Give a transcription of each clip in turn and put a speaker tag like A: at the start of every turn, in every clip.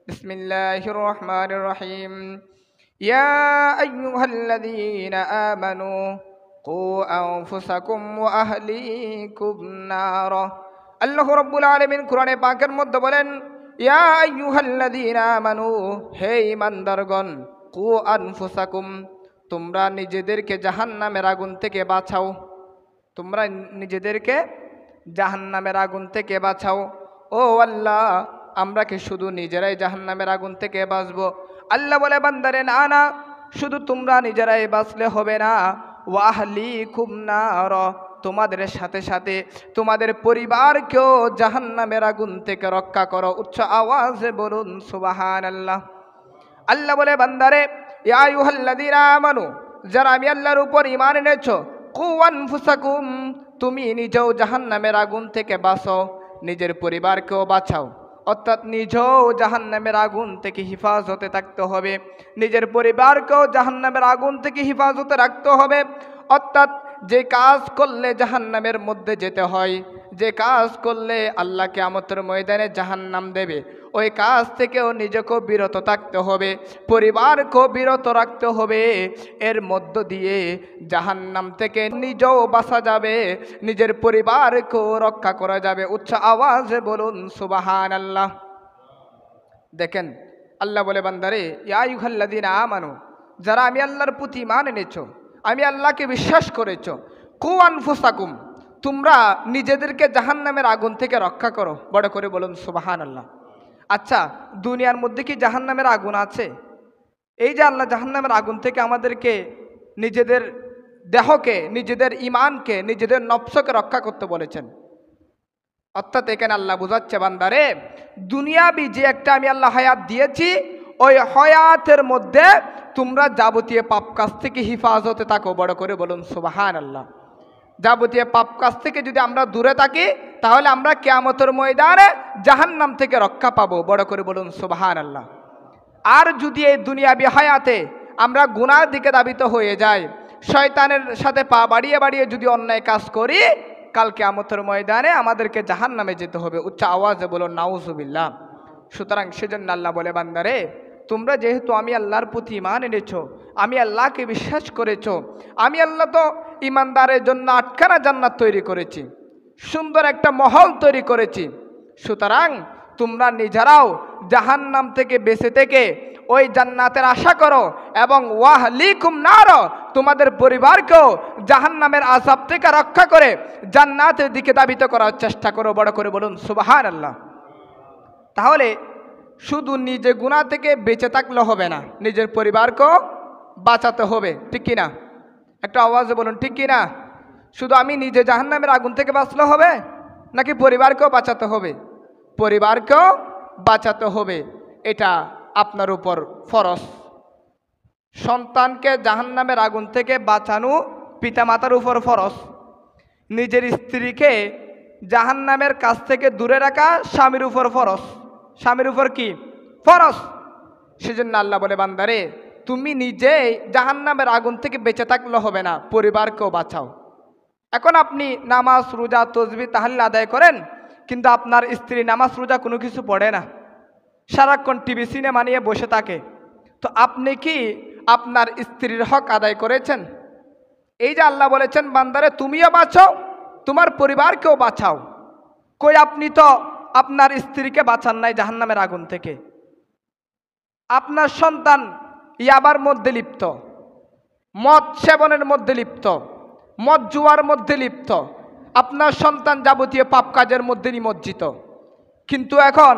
A: বিসমিল্লাহির রহমানির রহিম। ইয়া আইয়ুহাল্লাযীনা আমানু কু আনফুসাকুম ওয়া আহলিকুম নারা। আল্লাহ রাব্বুল আলামিন কোরআনে পাকের মধ্যে বলেন, ইয়া আইয়ুহাল্লাযীনা আমানু, হে ঈমানদারগণ, কু আনফুসাকুম, তোমরা নিজেদেরকে জাহান্নামের আগুন থেকে বাঁচাও। তোমরা নিজেদেরকে জাহান্নামের আগুন থেকে বাঁচাও। ও আল্লাহ, আমরা কি শুধু নিজেরাই জাহান্নামের আগুন থেকে বাঁচবো? আল্লাহ বলে, বান্দারে না না, শুধু তোমরা নিজেরাই বাঁচলে হবে না, ওয়া আহলিকুম নার, তোমাদের সাথে সাথে তোমাদের পরিবারকেও জাহান্নামের আগুন থেকে রক্ষা করো। উচ্চ আওয়াজে বলুন সুবহানাল্লাহ। আল্লাহ বলে, বান্দারে, ইয়া আইয়ুহাল্লাযীনা আমানু, যারা আমি আল্লাহর উপর ঈমান এনেছো, কু আনফুসাকুম, তুমি নিজেও জাহান্নামের আগুন থেকে বাঁচো, নিজের পরিবারকেও বাঁচাও। অর্থাৎ নিজেও জাহান্নামের আগুন থেকে হিফাজতে থাকতে হবে, নিজের পরিবারকেও জাহান্নামের আগুন থেকে হিফাজতে রাখতে হবে। অর্থাৎ যে কাজ করলে জাহান্নামের মধ্যে যেতে হয়, যে কাজ করলে আল্লাহ কিয়ামতের ময়দানে জাহান্নাম দেবে, ওই কাজ থেকেও নিজেকেও বিরত থাকতে হবে, পরিবারকেও বিরত রাখতে হবে। এর মধ্য দিয়ে জাহান্নাম থেকে নিজেও বাঁচা যাবে, নিজের পরিবারকেও রক্ষা করা যাবে। উচ্চ আওয়াজে বলুন সুবহানাল্লাহ। দেখেন, আল্লাহ বলে, বান্দারে, ইয়া আইয়ুহাল্লাযীনা আমানু, যারা আমি আল্লাহর প্রতি ঈমান এনেছো, আমি আল্লাহকে বিশ্বাস করেছো, কু আনফুসাকুম, তোমরা নিজেদেরকে জাহান্নামের আগুন থেকে রক্ষা করো। বড় করে বলুন সুবহানাল্লাহ। আচ্ছা, দুনিয়ার মধ্যে কি জাহান্নামের আগুন আছে? এই যে আল্লাহ জাহান্নামের আগুন থেকে আমাদেরকে নিজেদের দেহকে, নিজেদের ঈমানকে, নিজেদের নফসকে রক্ষা করতে বলেছেন। অর্থাৎ এখানে আল্লাহ বোঝাচ্ছে, বান্দারে, দুনিয়াবি যে একটা আমি আল্লাহ হায়াত দিয়েছি, ওই হায়াতের মধ্যে তোমরা যাবতীয় পাপ কাজ থেকে হিফাজতে থাকো। বড় করে বলুন সুবহানাল্লাহ। যাবতীয় পাপ কাজ থেকে যদি আমরা দূরে থাকি, তাহলে আমরা কিয়ামতের ময়দানে জাহান্নাম থেকে রক্ষা পাবো। বড় করে বলুন সুবহানাল্লাহ। আর যদি এই দুনিয়াবি হায়াতে আমরা গুনার দিকে ধাবিত হয়ে যাই, শয়তানের সাথে পা বাড়িয়ে বাড়িয়ে যদি অন্যায় কাজ করি, কাল কিয়ামতের ময়দানে আমাদেরকে জাহান্নামে যেতে হবে। উচ্চ আওয়াজে বলুন নাউজুবিল্লাহ। সুতরাং সেজন্য আল্লাহ বলে, বান্দারে, তোমরা যেহেতু আমি আল্লাহর প্রতি ঈমান এনেছো, আমি আল্লাহকে বিশ্বাস করেছো, আমি আল্লাহ তো ঈমানদারের জন্য আটখানা জান্নাত তৈরি করেছি, সুন্দর একটা মহল তৈরি করেছি। সুতরাং তোমরা নিজেরাও জাহান্নাম থেকে বেঁচে থেকে ওই জান্নাতের আশা করো, এবং ওয়াহলিকুম নার, তোমাদের পরিবারকেও জাহান্নামের আযাব থেকে রক্ষা করে জান্নাতের দিকে ধাবিত করার চেষ্টা করো। বড় করে বলুন সুবহানাল্লাহ। তাহলে শুধু নিজে গুনাহ থেকে বেঁচে থাকলে হবে না, নিজের পরিবারকেও বাঁচাতে হবে। ঠিক কিনা? একটা আওয়াজে বলুন ঠিক কিনা? শুধু আমি নিজে জাহান্নামের আগুন থেকে বাঁচলে হবে, নাকি পরিবারকেও বাঁচাতে হবে? পরিবারকেও বাঁচাতে হবে, এটা আপনার উপর ফরজ। সন্তানকে জাহান্নামের আগুন থেকে বাঁচানো পিতামাতার উপর ফরজ। নিজের স্ত্রীকে জাহান্নামের কাছ থেকে দূরে রাখা স্বামীর উপর ফরজ। স্বামীর উপর কি ফরজ? সেজন্য আল্লাহ বলে, বান্দারে, তুমি নিজে জাহান্নামের আগুন থেকে বেঁচে থাকলে হবে না, পরিবারকেও বাঁচাও। এখন আপনি নামাজ, রোজা, তাসবিহ, তাহলিল আদায় করেন, কিন্তু আপনার স্ত্রী নামাজ, রোজা কোনো কিছু পড়ে না, সারাক্ষণ টিভি সিনেমা নিয়ে বসে থাকে। তো আপনি কি আপনার স্ত্রীর হক আদায় করেছেন? এই যে আল্লাহ বলেছেন, বান্দারে, তুমিও বাঁচাও, তোমার পরিবারকেও বাঁচাও। কই, আপনি তো আপনার স্ত্রীকে বাঁচান নাই জাহান্নামের আগুন থেকে। আপনার সন্তান ইয়াবার মধ্যে লিপ্ত, মদ সেবনের মধ্যে লিপ্ত, মদ জুয়ার মধ্যে লিপ্ত, আপনার সন্তান যাবতীয় পাপ কাজের মধ্যে নিমজ্জিত। কিন্তু এখন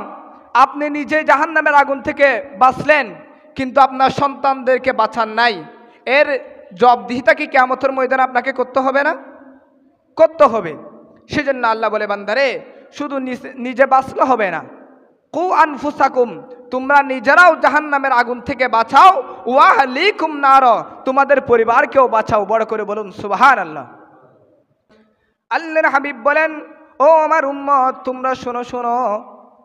A: আপনি নিজে জাহান্নামের আগুন থেকে বাঁচলেন, কিন্তু আপনার সন্তানদেরকে বাঁচান নাই। এর জবাবদিহিতা কি কিয়ামতের ময়দানে আপনাকে করতে হবে না? করতে হবে। সেজন্য আল্লাহ বলে, বান্দারে, শুধু নিজে বাঁচলে হবে না, কু আনফুসাকুম, তোমরা নিজেরাও জাহান্নামের আগুন থেকে বাঁচাও, ওয়া আহলিকুম নার, তোমাদের পরিবারকেও বাঁচাও। বড় করে বলুন সুবহানাল্লাহ। আল্লাহর হাবিব বলেন, ও আমার উম্মত, তোমরা শোনো শোনো,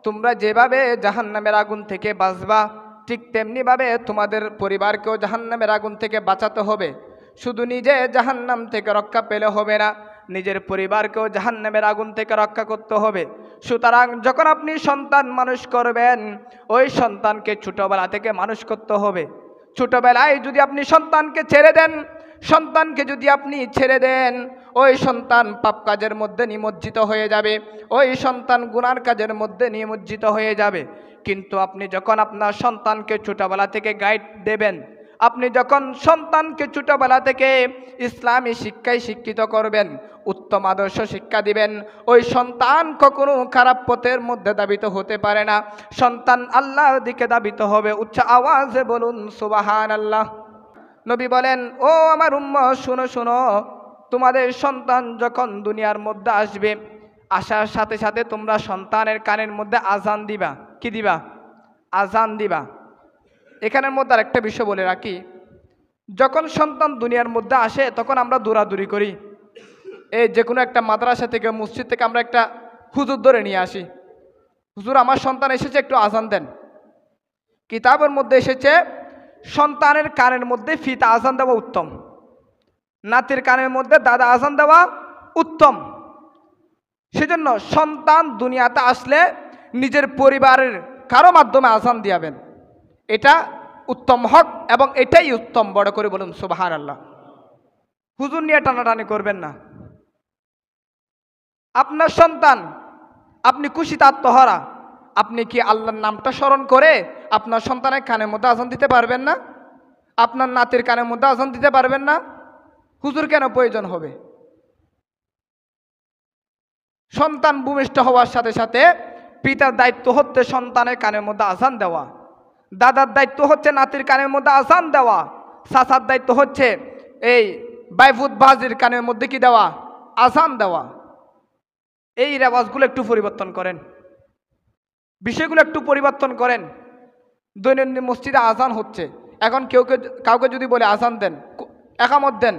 A: তোমরা যেভাবে জাহান্নামের আগুন থেকে বাঁচবা, ঠিক তেমনিভাবে তোমাদের পরিবারকেও জাহান্নামের আগুন থেকে বাঁচাতে হবে। শুধু নিজে জাহান্নাম থেকে রক্ষা পেলে হবে না, নিজের পরিবারকেও জাহান্নামের আগুন থেকে রক্ষা করতে হবে। সুতরাং যখন আপনি সন্তান মানুষ করবেন, ওই সন্তানকে ছোটবেলা থেকে মানুষ করতে হবে। ছোটবেলায় যদি আপনি সন্তানকে ছেড়ে দেন, ওই সন্তান পাপ কাজের মধ্যে নিমজ্জিত হয়ে যাবে, ওই সন্তান গুনার কাজের মধ্যে নিমজ্জিত হয়ে যাবে। কিন্তু আপনি যখন আপনার সন্তানকে ছোটবেলা থেকে গাইড দেবেন, আপনি যখন সন্তানকে ছোটবেলা থেকে ইসলামী শিক্ষায় শিক্ষিত করবেন, উত্তম আদর্শ শিক্ষা দিবেন, ওই সন্তান কখনো খারাপ পথের মধ্যে ধাবিত হতে পারে না। সন্তান আল্লাহর দিকে ধাবিত হবে। উচ্চ আওয়াজে বলুন সুবহানাল্লাহ। নবী বলেন, ও আমার উম্মত শুনো শুনো, তোমাদের সন্তান যখন দুনিয়ার মধ্যে আসবে, আসার সাথে সাথে তোমরা সন্তানের কানের মধ্যে আজান দিবা। কি দিবা? আজান দিবা। এখানের মধ্যে আরেকটা বিষয় বলে রাখি, যখন সন্তান দুনিয়ার মধ্যে আসে তখন আমরা দৌড়াদৌড়ি করি। এই যে কোনো একটা মাদ্রাসা থেকে, মসজিদ থেকে আমরা একটা হুজুর ধরে নিয়ে আসি, হুজুর আমার সন্তান এসেছে, একটু আজান দেন। কিতাবের মধ্যে এসেছে সন্তানের কানের মধ্যে ফিতা আজান দেওয়া উত্তম, নাতির কানের মধ্যে দাদা আজান দেওয়া উত্তম। সেজন্য সন্তান দুনিয়াতে আসলে নিজের পরিবারের কারো মাধ্যমে আজান দিয়াবেন, এটা উত্তম হক এবং এটাই উত্তম। বড় করে বলুন সুবহানাল্লাহ। হুজুর নিয়ে টানাটানি করবেন না। আপনার সন্তান, আপনি খুশিতে আত্মহারা, আপনি কি আল্লাহর নামটা স্মরণ করে আপনার সন্তানের কানের মধ্যে আজান দিতে পারবেন না? আপনার নাতির কানের মধ্যে আজান দিতে পারবেন না? হুজুর কেন প্রয়োজন হবে? সন্তান ভূমিষ্ঠ হওয়ার সাথে সাথে পিতার দায়িত্ব হচ্ছে সন্তানের কানের মধ্যে আজান দেওয়া, দাদার দায়িত্ব হচ্ছে নাতির কানের মধ্যে আজান দেওয়া, চাচার দায়িত্ব হচ্ছে এই বাইফুত বাজির কানের মধ্যে কি দেওয়া? আজান দেওয়া। এই রেওয়াজগুলো একটু পরিবর্তন করেন, বিষয়গুলো একটু পরিবর্তন করেন। দৈনন্দিন মসজিদে আজান হচ্ছে, এখন কাউকে যদি বলে আজান দেন, একামত দেন,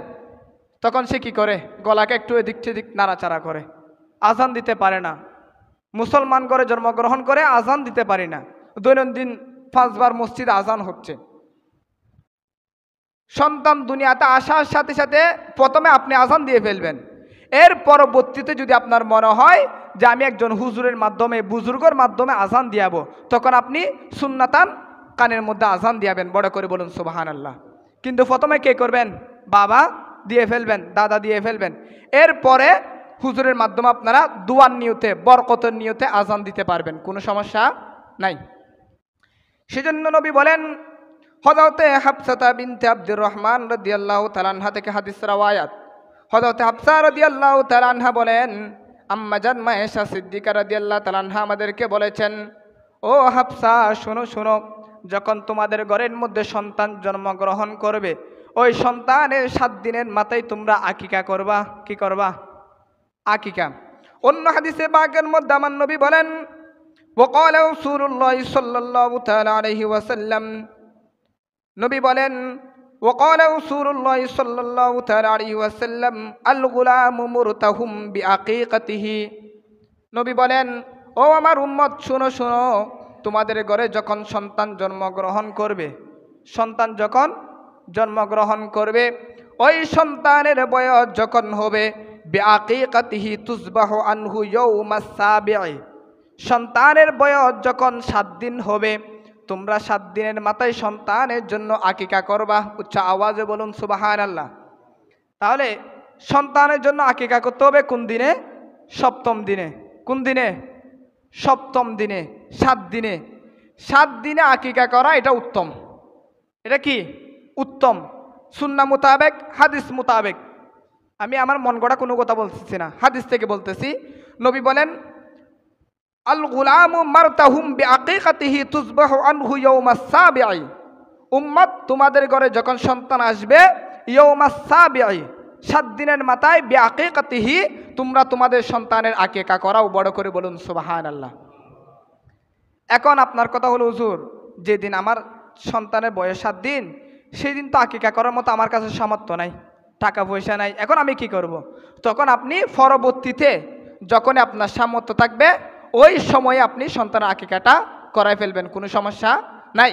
A: তখন সে কি করে? গলাকে একটু এদিক সেদিক নাড়াচাড়া করে, আজান দিতে পারে না। মুসলমান ঘরে জন্মগ্রহণ করে আজান দিতে পারি না। দৈনন্দিন 5 বার মসজিদে আজান হচ্ছে। সন্তান দুনিয়াতে আসার সাথে সাথে প্রথমে আপনি আজান দিয়ে ফেলবেন। এর পরবর্তীতে যদি আপনার মনে হয় যে আমি একজন হুজুরের মাধ্যমে, বুজুর্গের মাধ্যমে আজান দিয়াবো, তখন আপনি সুন্নাতান কানের মধ্যে আজান দিয়াবেন। বড় করে বলুন সুবহানাল্লাহ। কিন্তু প্রথমে কে করবেন? বাবা দিয়ে ফেলবেন, দাদা দিয়ে ফেলবেন। এরপরে হুজুরের মাধ্যমে আপনারা দুয়ার নিয়তে, বরকতের নিয়তে আজান দিতে পারবেন, কোনো সমস্যা নাই। সেজন্য নবী বলেন, হযরতে হাফসা বিনতে আব্দুর রহমান রাদিয়াল্লাহু তাআলা আনহা থেকে হাদিস রাওয়ায়াত, হযরতে হাফসা রাদিয়াল্লাহু তাআলা আনহা বলেন, আম্মা জান মায়েশা সিদ্দিকা রাদিয়াল্লাহু তাআলা আনহা আমাদেরকে বলেছেন, ও হাফসা শোনো শোনো, যখন তোমাদের ঘরের মধ্যে সন্তান জন্মগ্রহণ করবে, ওই সন্তানের 7 দিনের মাথায় তোমরা আকিকা করবা। কি করবা? আকিকা। অন্য হাদিসে পাকের মধ্যে আমার নবী বলেন, ওয়াকালা রাসূলুল্লাহ সাল্লাল্লাহু তাআলা আলাইহি ওয়াসাল্লাম, নবী বলেন, ওয়াকালা রাসূলুল্লাহ সাল্লাল্লাহু তাআলা আলাইহি ওয়াসাল্লাম, আল গুলামু মুরতাহুম বিআকিকাতিহি। নবী বলেন, ও আমার উম্মত শুনো শুনো, তোমাদের ঘরে যখন সন্তান জন্মগ্রহণ করবে, সন্তান যখন জন্মগ্রহণ করবে, ওই সন্তানের বয়স যখন হবে, বিআকিকাতিহি তুযবাহু আনহু ইয়াউমাস সাবি'i, সন্তানের বয়স যখন 7 দিন হবে, তোমরা 7 দিনের মাথায় সন্তানের জন্য আকিকা করবা। উচ্চ আওয়াজে বলুন সুবহানাল্লাহ। তাহলে সন্তানের জন্য আকিকা করতে হবে কোন দিনে? 7ম দিনে। কোন দিনে? 7ম দিনে, 7 দিনে। 7 দিনে আকিকা করা এটা উত্তম। এটা কি? উত্তম। সুন্নাহ মোতাবেক, হাদিস মোতাবেক। আমি আমার মন গড়া কোনো কথা বলতেছি না, হাদিস থেকে বলতেছি। নবী বলেন, আল গুলামু মারতাহুম বিআকিকাতিহি তুযবাহু আনহু ইয়াউমাস সাবি'i। উম্মত, তোমাদের ঘরে যখন সন্তান আসবে, ইয়াউমাস সাবি'i, 7 দিনের মাথায়, বিআকিকাতিহি, তোমরা তোমাদের সন্তানের আকিকা করাও। বড় করে বলুন সুবহানাল্লাহ। এখন আপনার কথা হলো, হুজুর যেদিন আমার সন্তানের বয়স 7 দিন, সেই দিন তো আকিকা করার মতো আমার কাছে সামর্থ্য নাই, টাকা পয়সা নাই, এখন আমি কি করব? তখন আপনি পরবর্তীতে যখন আপনার সামর্থ্য থাকবে, ওই সময়ে আপনি সন্তানের আকিকাটা করাই ফেলবেন, কোনো সমস্যা নাই।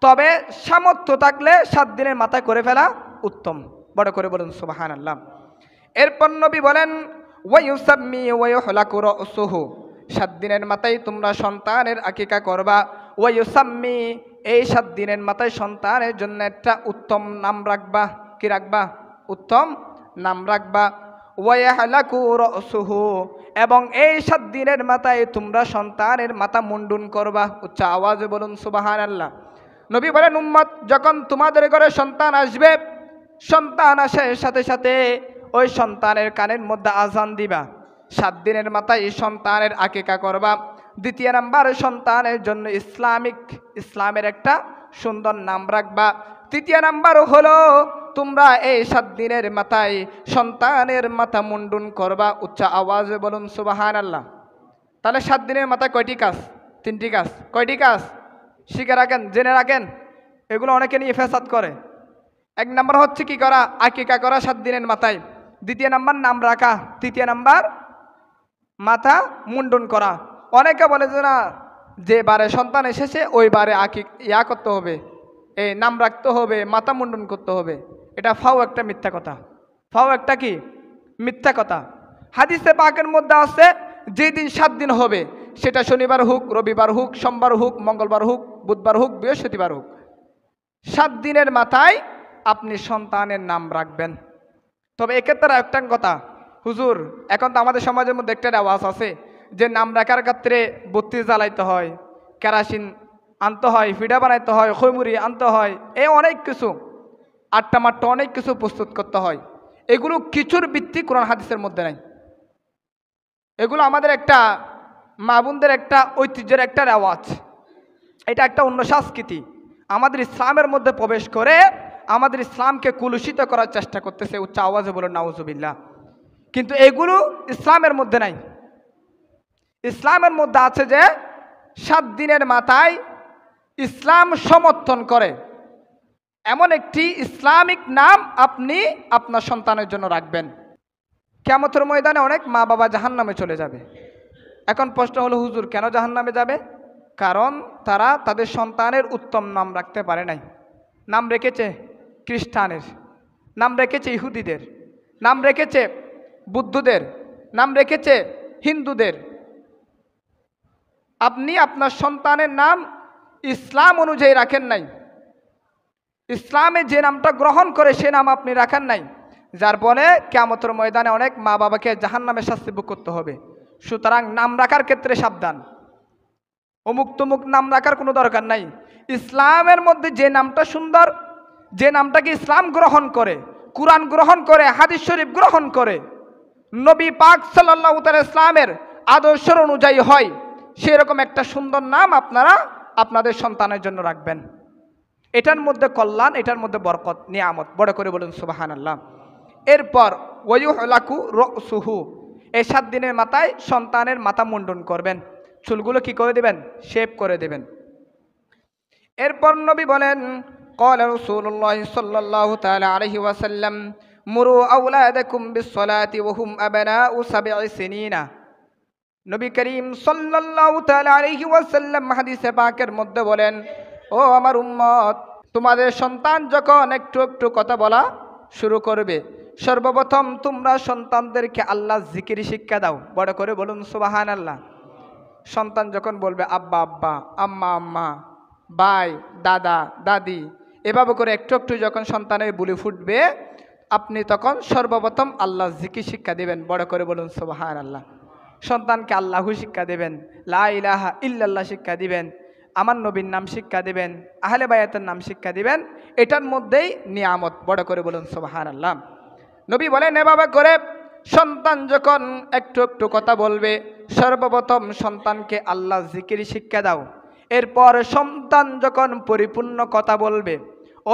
A: তবে সামর্থ্য থাকলে 7 দিনের মাথায় করে ফেলা উত্তম। বড় করে বলুন সুবহানাল্লাহ। এরপর নবী বলেন ওয়ায়ুসাম্মি ওয়ায়ুহলাকু রাসুহু, 7 দিনের মাথায় তোমরা সন্তানের আকিকা করবা। ওয়ায়ুসাম্মি, এই 7 দিনের মাথায় সন্তানের জন্য একটা উত্তম নাম রাখবা। কি রাখবা? উত্তম নাম রাখবা। ওয়ায়ুহলাকু রাসুহু, এবং এই 7 দিনের মাথায় তোমরা সন্তানের মাথা মুন্ডন করবা। উচ্চ আওয়াজে বলুন সুবহানাল্লাহ। নবী বলেন উম্মত, যখন তোমাদের ঘরে সন্তান আসবে, সন্তান আসার সাথে সাথে ওই সন্তানের কানের মধ্যে আজান দিবা। 7 দিনের মাথায় সন্তানের আকিকা করবা। দ্বিতীয় নাম্বার, সন্তানের জন্য ইসলামের একটা সুন্দর নাম রাখবা। তৃতীয় নাম্বার হলো তোমরা এই 7 দিনের মাথায় সন্তানের মাথা মুন্ডন করবা। উচ্চ আওয়াজে বলুন সুবহানাল্লাহ। তাহলে 7 দিনের মাথায় কয়টি কাজ? 3টি কাজ। কয়টি কাজ? শিখে রাখেন, জেনে রাখেন। এগুলো অনেকে নিয়ে ফেসাদ করে। 1 নাম্বার হচ্ছে কি করা? আকিকা করা 7 দিনের মাথায়। দ্বিতীয় নাম্বার নাম রাখা। তৃতীয় নাম্বার মাথা মুন্ডন করা। অনেকে বলে যে না, যে বারে সন্তান এসেছে ওই বারে করতে হবে, এই নাম রাখতে হবে, মাথা মুন্ডন করতে হবে। এটা ফাও একটা মিথ্যা কথা। ফাও একটা কি? মিথ্যা কথা। হাদিসে পাকের মধ্যে আছে যেদিন 7 দিন হবে, সেটা শনিবার হোক, রবিবার হোক, সোমবার হোক, মঙ্গলবার হোক, বুধবার হোক, বৃহস্পতিবার হোক, 7 দিনের মাথায় আপনি সন্তানের নাম রাখবেন। তবে এক্ষেত্রে একটা কথা, হুজুর এখন তো আমাদের সমাজের মধ্যে একটা আওয়াজ আছে যে নাম রাখার ক্ষেত্রে বত্তি জ্বালাইতে হয়, কেরাসিন আনতে হয়, ফিডা বানাইতে হয়, খৈমুরি আনতে হয়, এই অনেক কিছু আট্টা মাট্টা অনেক কিছু প্রস্তুত করতে হয়। এগুলো কিছুর ভিত্তি কোরআন হাদিসের মধ্যে নাই। এগুলো আমাদের একটা মা বোনদের একটা ঐতিহ্যের একটা রেওয়াজ। এটা একটা অন্য সংস্কৃতি আমাদের ইসলামের মধ্যে প্রবেশ করে আমাদের ইসলামকে কুলুষিত করার চেষ্টা করতেছে। উচ্চ আওয়াজে বলুন নাউজুবিল্লাহ। কিন্তু এগুলো ইসলামের মধ্যে নাই। ইসলামের মধ্যে আছে যে 7 দিনের মাথায় ইসলাম সমর্থন করে এমন একটি ইসলামিক নাম আপনি আপনার সন্তানের জন্য রাখবেন। কিয়ামতের ময়দানে অনেক মা বাবা জাহান্নামে চলে যাবে। এখন প্রশ্ন হলো, হুজুর কেন জাহান্নামে যাবে? কারণ তারা তাদের সন্তানের উত্তম নাম রাখতে পারে নাই। নাম রেখেছে খ্রিস্টানের, নাম রেখেছে ইহুদিদের, নাম রেখেছে বুদ্ধদের, নাম রেখেছে হিন্দুদের। আপনি আপনার সন্তানের নাম ইসলাম অনুযায়ী রাখেন নাই। ইসলামে যে নামটা গ্রহণ করে সে নাম আপনি রাখেন নাই, যার ফলে কিয়ামতের ময়দানে অনেক মা বাবাকে জাহান্নামের শাস্তি ভোগ করতে হবে। সুতরাং নাম রাখার ক্ষেত্রে সাবধান। অমুক তমুক নাম রাখার কোনো দরকার নাই। ইসলামের মধ্যে যে নামটা সুন্দর, যে নামটাকে ইসলাম গ্রহণ করে, কুরআন গ্রহণ করে, হাদিস শরীফ গ্রহণ করে, নবী পাক সাল্লাল্লাহু তাআলা ইসলামের আদর্শের অনুযায়ী হয়, সেরকম একটা সুন্দর নাম আপনারা আপনাদের সন্তানের জন্য রাখবেন। এটার মধ্যে কল্যাণ, এটার মধ্যে বরকত, নিয়ামত। বড় করে বলুন সুবহানাল্লাহ। এরপর ওয়ায়ুহলাকু রাসুহু, এই 7 দিনের মাথায় সন্তানের মাথা মুন্ডন করবেন। চুলগুলো কি করে দেবেন? শেভ করে দেবেন। এরপর নবী বলেন ক্বালা রাসূলুল্লাহ সাল্লাল্লাহু তাআলা আলাইহি ওয়াসাল্লাম মুরু আওলাদাকুম বিসসালাতি ওয়া হুম আবনাউ 7 সিনিনা। নবী করিম সাল্লাল্লাহু তাআলা আলাইহি ওয়াসাল্লাম হাদিসে পাকের মধ্যে বলেন, ও আমার উম্মত, তোমাদের সন্তান যখন একটু একটু কথা বলা শুরু করবে, সর্বপ্রথম তোমরা সন্তানদেরকে আল্লাহর জিকির শিক্ষা দাও। বড় করে বলুন সুবহানাল্লাহ। সন্তান যখন বলবে আব্বা আব্বা, আম্মা আম্মা, ভাই দাদা দাদি, এভাবে করে একটু একটু যখন সন্তানের বুলি ফুটবে, আপনি তখন সর্বপ্রথম আল্লাহর জিকির শিক্ষা দিবেন। বড় করে বলুন সুবহানাল্লাহ। সন্তানকে আল্লাহু শিক্ষা দিবেন, লা ইলাহা ইল্লাল্লাহ শিক্ষা দিবেন, আমার নবীর নাম শিক্ষা দিবেন, আহলে বায়াতের নাম শিক্ষা দিবেন। এটার মধ্যেই নিয়ামত। বড় করে বলুন সুবহানাল্লাহ। নবী বলেন এভাবে করে সন্তান যখন একটু একটু কথা বলবে, সর্বপ্রথম সন্তানকে আল্লাহ জিকির শিক্ষা দাও। এরপর সন্তান যখন পরিপূর্ণ কথা বলবে,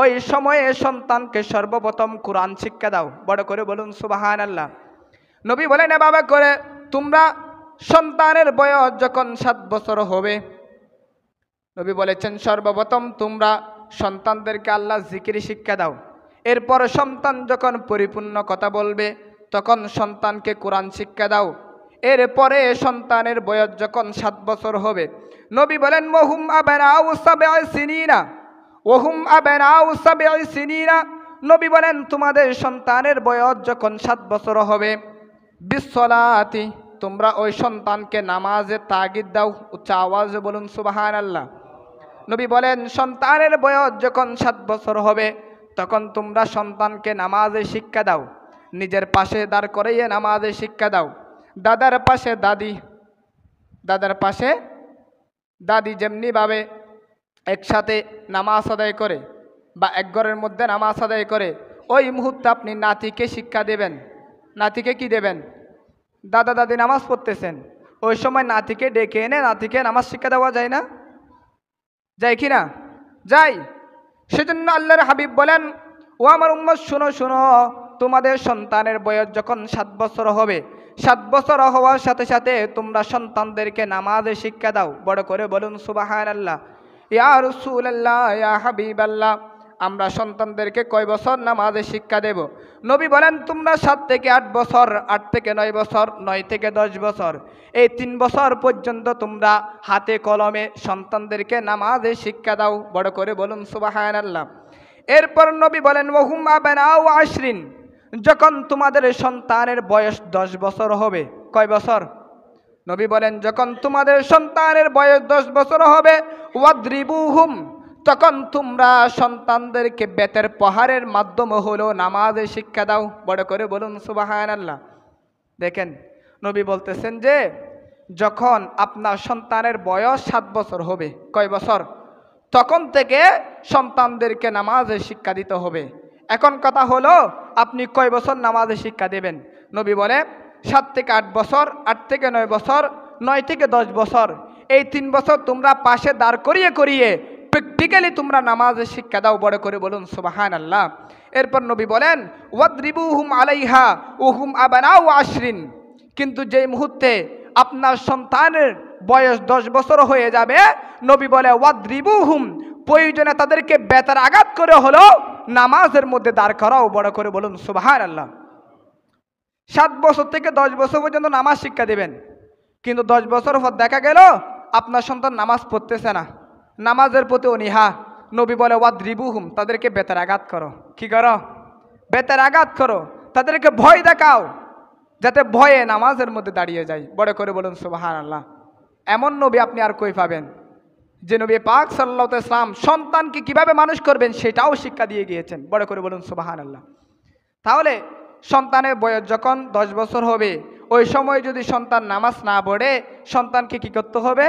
A: ওই সময়ে সন্তানকে সর্বপ্রথম কোরআন শিক্ষা দাও। বড় করে বলুন সুবহানাল্লাহ। নবী বলেন এভাবে করে তোমরা সন্তানের বয়স যখন 7 বছর হবে, নবী বলেছেন সর্বপ্রথম তোমরা সন্তানদেরকে আল্লাহ জিকির শিক্ষা দাও। এরপর সন্তান যখন পরিপূর্ণ কথা বলবে, তখন সন্তানকে কোরআন শিক্ষা দাও। এরপরে সন্তানের বয়স যখন 7 বছর হবে, নবী বলেন ওহুম আবনাউ 7 সিনিনা, ওহুম আবনাউ 7 সিনিনা, নবী বলেন তোমাদের সন্তানের বয়স যখন 7 বছর হবে, বিসসালাতি, তোমরা ওই সন্তানকে নামাজে তাগিদ দাও। উচ্চ আওয়াজে বলুন সুবহানাল্লাহ। নবী বলেন সন্তানের বয়স যখন 7 বছর হবে তখন তোমরা সন্তানকে নামাজে শিক্ষা দাও, নিজের পাশে দাঁড় করিয়ে নামাজে শিক্ষা দাও। দাদার পাশে দাদি, দাদার পাশে দাদি যেমনিভাবে একসাথে নামাজ আদায় করে বা এক ঘরের মধ্যে নামাজ আদায় করে, ওই মুহূর্তে আপনি নাতিকে শিক্ষা দেবেন। নাতিকে কি দেবেন? দাদা দাদি নামাজ পড়তেছেন, ওই সময় নাতিকে ডেকে এনে নাতিকে নামাজ শিক্ষা দেওয়া যায় না? যায় কি না? যাই। সেজন্য আল্লাহর হাবিব বলেন, ও আমার উম্মত শুনো শুনো, তোমাদের সন্তানের বয়স যখন 7 বছর হবে, 7 বছর হওয়ার সাথে সাথে তোমরা সন্তানদেরকে নামাজে শিক্ষা দাও। বড় করে বলুন সুবহানাল্লাহ। ইয়া রাসূলুল্লাহ, ইয়া হাবিবাল্লাহ, আমরা সন্তানদেরকে কয় বছর নামাজে শিক্ষা দেব? নবী বলেন তোমরা 7 থেকে 8 বছর, 8 থেকে 9 বছর, 9 থেকে 10 বছর, এই 3 বছর পর্যন্ত তোমরা হাতে কলমে সন্তানদেরকে নামাজে শিক্ষা দাও। বড় করে বলুন সুবহানাল্লাহ। এরপর নবী বলেন ওহুম আবনাউ আশরিন, যখন তোমাদের সন্তানের বয়স 10 বছর হবে। কয় বছর? নবী বলেন যখন তোমাদের সন্তানের বয়স 10 বছর হবে, ওয়াদরিবুহুম, তখন তোমরা সন্তানদেরকে বেতের প্রহারের মাধ্যমে হলো নামাজে শিক্ষা দাও। বড় করে বলুন সুবহানাল্লাহ। দেখেন নবী বলতেছেন যে যখন আপনার সন্তানের বয়স 7 বছর হবে, কয় বছর? তখন থেকে সন্তানদেরকে নামাজে শিক্ষা দিতে হবে। এখন কথা হলো আপনি কয় বছর নামাজে শিক্ষা দেবেন? নবী বলে 7 থেকে 8 বছর, 8 থেকে 9 বছর, 9 থেকে 10 বছর, এই 3 বছর তোমরা পাশে দাঁড় করিয়ে করিয়ে প্র্যাকটিক্যালি তোমরা নামাজের শিক্ষা দাও। বড় করে বলুন সুবহানাল্লাহ। এরপর নবী বলেন ওয়াদরিবুহুম আলাইহা ওহুম আবনাউ আশরিন, কিন্তু যেই মুহূর্তে আপনার সন্তানের বয়স 10 বছর হয়ে যাবে, নবী বলে ওয়াদরিবুহুম, প্রয়োজনে তাদেরকে বেতের আঘাত করে হলো নামাজের মধ্যে দাঁড় করাও। বড় করে বলুন সুবহানাল্লাহ। 7 বছর থেকে 10 বছর পর্যন্ত নামাজ শিক্ষা দেবেন, কিন্তু 10 বছর পর দেখা গেল আপনার সন্তান নামাজ পড়তেছে না, নামাজের প্রতি অনীহা। নবী বলে ওয়াদরিবুহুম, তাদেরকে বেতের আঘাত করো। কি করো? বেতের আঘাত করো, তাদেরকে ভয় দেখাও, যাতে ভয়ে নামাজের মধ্যে দাঁড়িয়ে যায়। বড় করে বলুন সুবহানাল্লাহ। এমন নবী আপনি আর কই পাবেন? যে নবী পাক সাল্লাল্লাহু আলাইহি ওয়াসাল্লাম সন্তানকে কিভাবে মানুষ করবেন সেটাও শিক্ষা দিয়ে গিয়েছেন। বড় করে বলুন সুবহানাল্লাহ। তাহলে সন্তানের বয়স যখন 10 বছর হবে, ওই সময় যদি সন্তান নামাজ না পড়ে, সন্তানকে কি করতে হবে?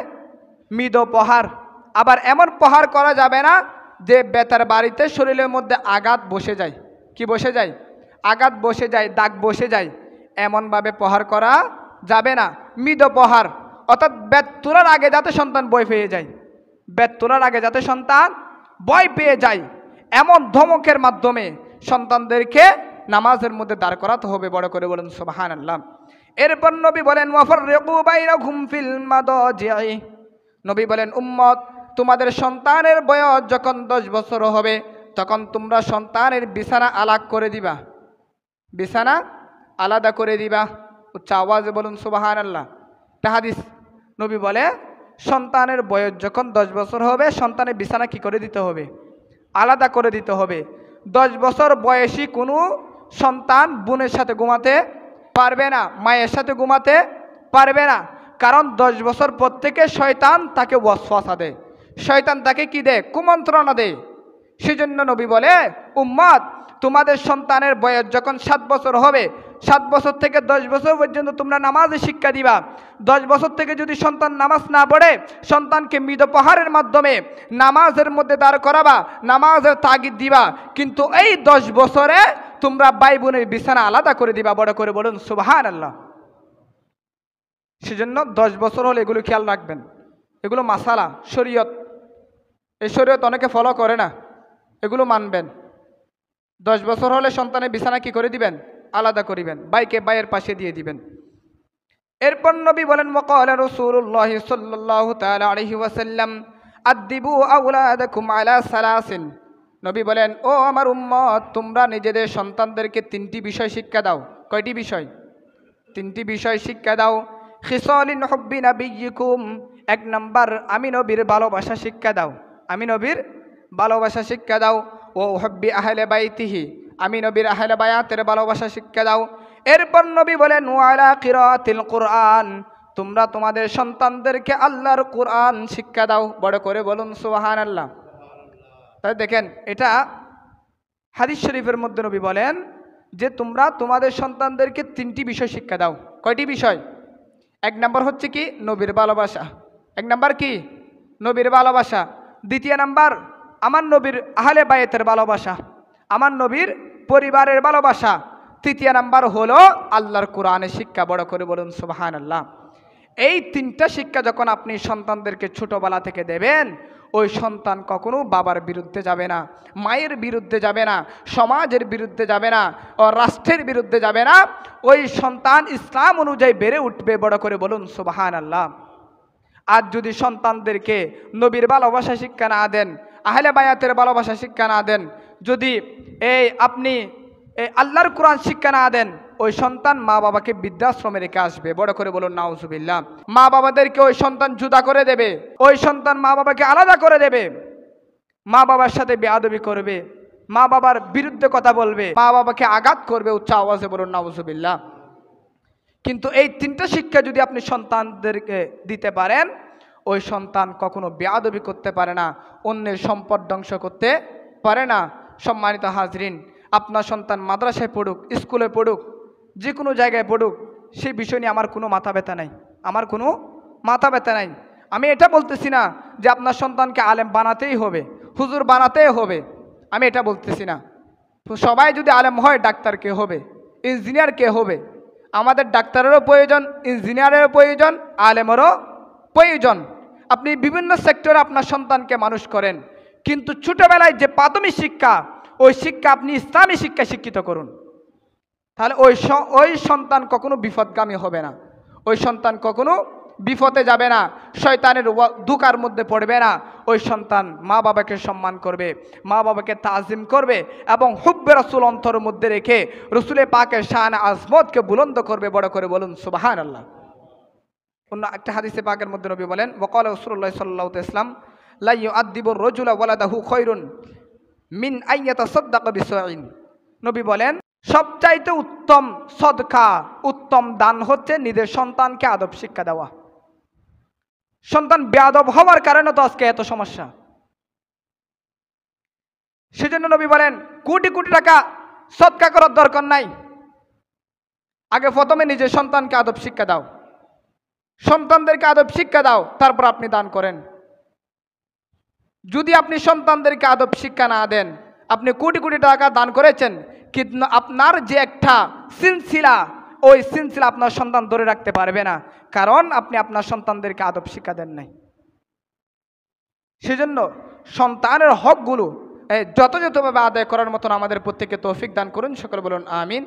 A: মৃদু প্রহার। আবার এমন প্রহার করা যাবে না যে বেতার বাড়িতে শরীরের মধ্যে আঘাত বসে যায়। কি বসে যায়? আঘাত বসে যায়, দাগ বসে যায়, এমনভাবে প্রহার করা যাবে না। মৃদু প্রহার, অর্থাৎ বেত তোলার আগে যাতে সন্তান ভয় পেয়ে যায়, বেত তোলার আগে যাতে সন্তান ভয় পেয়ে যায়, এমন ধমকের মাধ্যমে সন্তানদেরকে নামাজের মধ্যে দাঁড় করাতে হবে। বড় করে বলুন সুবহানাল্লাহ। এরপর নবী বলেন ওয়াফাররিকু বাইনাহুম ফিল মাদাজি'i, নবী বলেন উম্মত, তোমাদের সন্তানের বয়স যখন 10 বছর হবে তখন তোমরা সন্তানের বিছানা আলাদা করে দিবা। বিছানা আলাদা করে দিবা। উচ্চ আওয়াজে বলুন সুবহানাল্লাহ। একটা হাদিস, নবী বলে সন্তানের বয়স যখন 10 বছর হবে সন্তানের বিছানা কি করে দিতে হবে? আলাদা করে দিতে হবে। 10 বছর বয়সী কোনো সন্তান বোনের সাথে ঘুমাতে পারবে না, মায়ের সাথে ঘুমাতে পারবে না। কারণ 10 বছর পর থেকে শয়তান তাকে ওয়াসওয়াসা দেয়, শয়তান তাকে কি দেয়? কুমন্ত্রণা দেয়। সেজন্য নবী বলে উম্মত, তোমাদের সন্তানের বয়স যখন 7 বছর হবে, 7 বছর থেকে 10 বছর পর্যন্ত তোমরা নামাজে শিক্ষা দিবা। 10 বছর থেকে যদি সন্তান নামাজ না পড়ে, সন্তানকে মৃদু প্রহারের মাধ্যমে নামাজের মধ্যে দাঁড় করাবা, নামাজের তাগিদ দিবা। কিন্তু এই 10 বছরে তোমরা ভাই বোনের বিছানা আলাদা করে দিবা। বড় করে বলুন সুবহানাল্লাহ। সেজন্য 10 বছর হলে এগুলো খেয়াল রাখবেন। এগুলো মাসালা, শরীয়ত। এই শরীয়ত অনেকে ফলো করে না, এগুলো মানবেন। 10 বছর হলে সন্তানের বিছানা কি করে দিবেন? আলাদা করিবেন, ভাইকে ভাইয়ের পাশে দিয়ে দিবেন। এরপর নবী বলেন ওয়াকালা রাসূলুল্লাহ সাল্লাল্লাহু তাআলা আলাইহি ওয়াসাল্লাম আদিবু আওলাদাকুম আলা সালাসিন, নবী বলেন ও আমার উম্মত, তোমরা নিজেদের সন্তানদেরকে 3টি বিষয় শিক্ষা দাও। কয়টি বিষয়? 3টি বিষয় শিক্ষা দাও। খিসালিন হুব্বি নাবিয়্যিকুম, 1 নাম্বার আমি নবীর ভালোবাসা শিক্ষা দাও। আমি নবীর ভালোবাসা শিক্ষা দাও। ও হুব্বি আহলে বাইতিহি, আমি নবীর আহলে বায়াতের ভালোবাসা শিক্ষা দাও। এরপর নবী বলেন ওয়া আলা কিরাতিল কুরআন, তোমরা তোমাদের সন্তানদেরকে আল্লাহর কুরআন শিক্ষা দাও। বড় করে বলুন সুবহানাল্লাহ। তাই দেখেন, এটা হাদিস শরীফের মধ্যে নবী বলেন যে তোমরা তোমাদের সন্তানদেরকে 3টি বিষয় শিক্ষা দাও। কয়টি বিষয়? এক নাম্বার হচ্ছে কি? নবীর ভালোবাসা। এক নাম্বার কি? নবীর ভালোবাসা। দ্বিতীয় নাম্বার আমার নবীর আহলে বায়াতের ভালোবাসা, আমার নবীর পরিবারের ভালোবাসা। তৃতীয় নাম্বার হলো আল্লাহর কোরআনের শিক্ষা। বড় করে বলুন সুবহানাল্লাহ। এই 3টা শিক্ষা যখন আপনি সন্তানদেরকে ছোটবেলা থেকে দেবেন, ওই সন্তান কখনো বাবার বিরুদ্ধে যাবে না, মায়ের বিরুদ্ধে যাবে না, সমাজের বিরুদ্ধে যাবে না, ও রাষ্ট্রের বিরুদ্ধে যাবে না। ওই সন্তান ইসলাম অনুযায়ী বেড়ে উঠবে। বড় করে বলুন সুবহানাল্লাহ। আজ যদি সন্তানদেরকে নবীর ভালোবাসা শিক্ষা না দেন, আহলে বায়াতের ভালোবাসা শিক্ষা না দেন, যদি আপনি আল্লাহর কোরআন শিক্ষা না দেন, ওই সন্তান মা বাবাকে বৃদ্ধাশ্রমে রেখে আসবে। বড় করে বলুন নাউজুবিল্লাহ। মা বাবাদেরকে ওই সন্তান জুদা করে দেবে, ওই সন্তান মা বাবাকে আলাদা করে দেবে, মা বাবার সাথে বেয়াদবি করবে, মা বাবার বিরুদ্ধে কথা বলবে, মা বাবাকে আঘাত করবে। উচ্চ আওয়াজে বলুন নাউজুবিল্লাহ। কিন্তু এই 3টা শিক্ষা যদি আপনি সন্তানদেরকে দিতে পারেন, ওই সন্তান কখনো বেয়াদবি করতে পারে না, অন্যের সম্পদ ধ্বংস করতে পারে না। সম্মানিত হাজরিন, আপনার সন্তান মাদ্রাসায় পড়ুক, স্কুলে পড়ুক, যে কোনো জায়গায় পড়ুক, সেই বিষয় নিয়ে আমার কোনো মাথা ব্যথা নাই, আমার কোনো মাথা ব্যথা নাই। আমি এটা বলতেছি না যে আপনার সন্তানকে আলেম বানাতেই হবে, হুজুর বানাতেই হবে, আমি এটা বলতেছি না। সবাই যদি আলেম হয়, ডাক্তার কে হবে, ইঞ্জিনিয়ার কে হবে? আমাদের ডাক্তারেরও প্রয়োজন, ইঞ্জিনিয়ারেরও প্রয়োজন, আলেমেরও প্রয়োজন। আপনি বিভিন্ন সেক্টরে আপনার সন্তানকে মানুষ করেন, কিন্তু ছোটবেলায় যে প্রাথমিক শিক্ষা, ওই শিক্ষা আপনি ইসলামী শিক্ষা শিক্ষিত করুন। তাহলে ওই সন্তান কখনো বিপদগামী হবে না, ওই সন্তান কখনো বিপদে যাবে না, শয়তানের ধোঁকার মধ্যে পড়বে না। ওই সন্তান মা বাবাকে সম্মান করবে, মা বাবাকে তাজিম করবে, এবং হুব্বে রাসূল অন্তরের মধ্যে রেখে রসুলের পাকের শান আজমতকে বুলন্দ করবে। বড় করে বলুন সুবহানাল্লাহ। অন্য একটা হাদিসে পাকের মধ্যে নবী বলেন ওয়াকাল রাসূলুল্লাহ সাল্লাল্লাহু আলাইহি ওয়াসাল্লাম লা ইউআদ্দিবুর রাজুলা ওয়ালাদাহু খায়রুন মিন আইয়াতাসাদ্দাকা বিসাইন। নবী বলেন সবচাইতে উত্তম সদকা, উত্তম দান হচ্ছে নিজের সন্তানকে আদব শিক্ষা দেওয়া। সন্তান বেয়াদব হওয়ার কারণে তো আজকে এত সমস্যা। সেজন্য নবী বলেন কোটি কোটি টাকা সদকা করার দরকার নাই, আগে প্রথমে নিজের সন্তানকে আদব শিক্ষা দাও, সন্তানদেরকে আদব শিক্ষা দাও, তারপর আপনি দান করেন। যদি আপনি সন্তানদেরকে আদব শিক্ষা না দেন, আপনি কোটি কোটি টাকা দান করেছেন, কিন্তু আপনার যে একটা সিলসিলা, ওই সিলসিলা আপনার সন্তান ধরে রাখতে পারবে না, কারণ আপনি আপনার সন্তানদেরকে আদব শিক্ষা দেন নাই। সেজন্য সন্তানের হকগুলো যথাযথভাবে আদায় করার মতন আমাদের প্রত্যেককে তৌফিক দান করুন। সকলে বলুন আমিন।